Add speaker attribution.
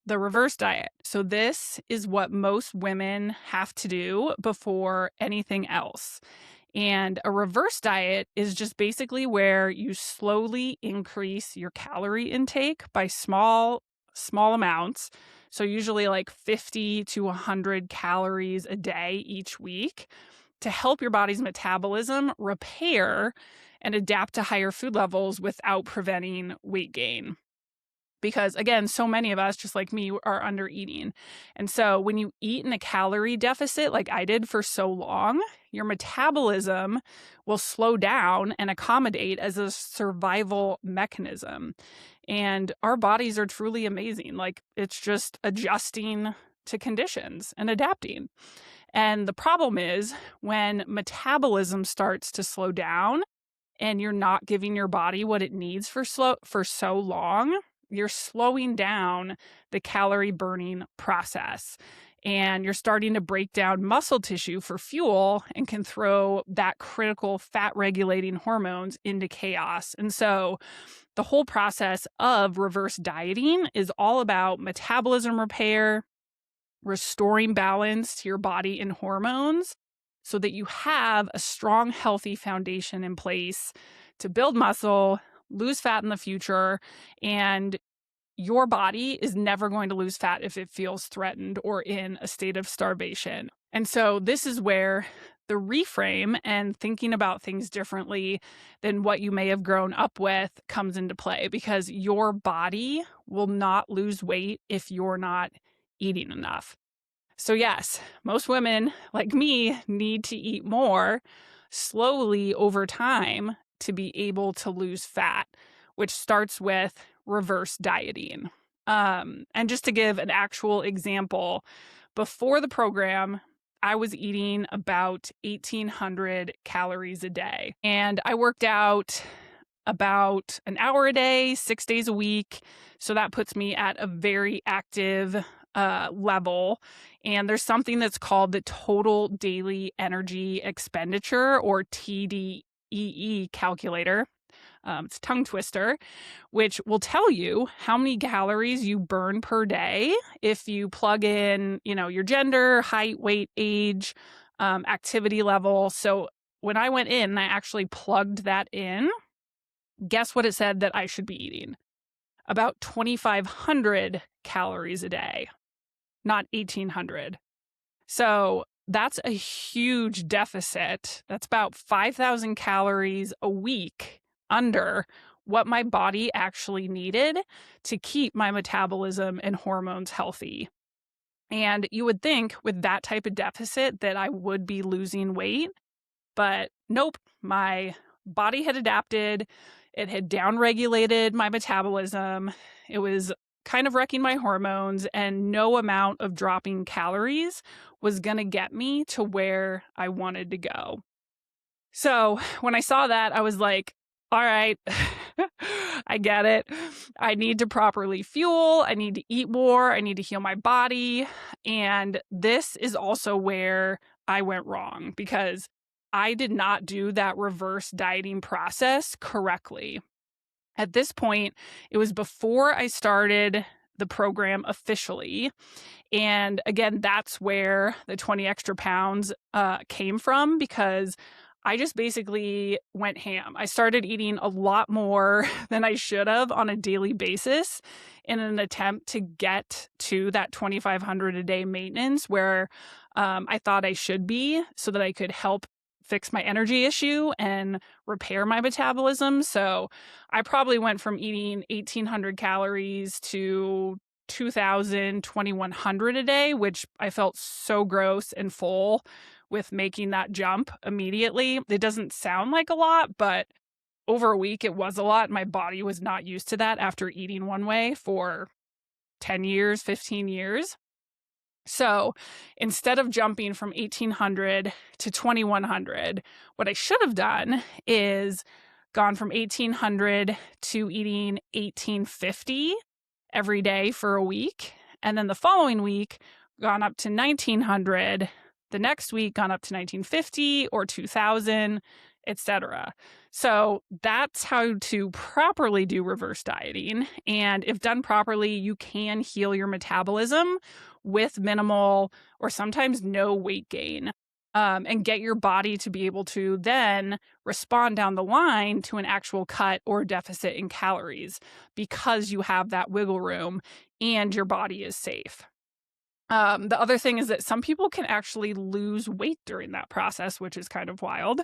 Speaker 1: The reverse diet. So this is what most women have to do before anything else. And a reverse diet is just basically where you slowly increase your calorie intake by small amounts. So usually like 50 to 100 calories a day each week to help your body's metabolism repair and adapt to higher food levels without preventing weight gain. Because again, so many of us, just like me, are under eating. And so when you eat in a calorie deficit, like I did for so long, your metabolism will slow down and accommodate as a survival mechanism. And our bodies are truly amazing. Like it's just adjusting to conditions and adapting. And the problem is when metabolism starts to slow down and you're not giving your body what it needs for so long, you're slowing down the calorie burning process and you're starting to break down muscle tissue for fuel and can throw that critical fat regulating hormones into chaos. And so the whole process of reverse dieting is all about metabolism repair, restoring balance to your body and hormones so that you have a strong, healthy foundation in place to build muscle, lose fat in the future, and your body is never going to lose fat if it feels threatened or in a state of starvation. And so this is where the reframe and thinking about things differently than what you may have grown up with comes into play, because your body will not lose weight if you're not eating enough. So yes, most women like me need to eat more slowly over time to be able to lose fat, which starts with reverse dieting. And just to give an actual example, before the program, I was eating about 1,800 calories a day. And I worked out about an hour a day, 6 days a week. So that puts me at a very active level. And there's something that's called the total daily energy expenditure, or TDEE calculator. It's a tongue twister, which will tell you how many calories you burn per day if you plug in, your gender, height, weight, age, activity level. So when I went in, I actually plugged that in. Guess what it said that I should be eating? About 2,500 calories a day, not 1,800. So that's a huge deficit. That's about 5,000 calories a week under what my body actually needed to keep my metabolism and hormones healthy. And you would think with that type of deficit that I would be losing weight, but nope, my body had adapted. It had downregulated my metabolism. It was kind of wrecking my hormones, and no amount of dropping calories was going to get me to where I wanted to go. So when I saw that, I was like, all right, I get it. I need to properly fuel. I need to eat more. I need to heal my body. And this is also where I went wrong, because I did not do that reverse dieting process correctly. At this point, it was before I started the program officially. And again, that's where the 20 extra pounds came from, because I just basically went ham. I started eating a lot more than I should have on a daily basis in an attempt to get to that 2,500 a day maintenance where I thought I should be, so that I could help fix my energy issue and repair my metabolism. So I probably went from eating 1,800 calories to 2,000, 2,100 a day, which I felt so gross and full with making that jump immediately. It doesn't sound like a lot, but over a week it was a lot. My body was not used to that after eating one way for 10 years, 15 years. So instead of jumping from 1,800 to 2,100, what I should have done is gone from 1,800 to eating 1,850 every day for a week. And then the following week, gone up to 1,900. The next week, gone up to 1,950 or 2,000. etc. So that's how to properly do reverse dieting. And if done properly, you can heal your metabolism with minimal or sometimes no weight gain, and get your body to be able to then respond down the line to an actual cut or deficit in calories because you have that wiggle room and your body is safe. The other thing is that some people can actually lose weight during that process, which is kind of wild.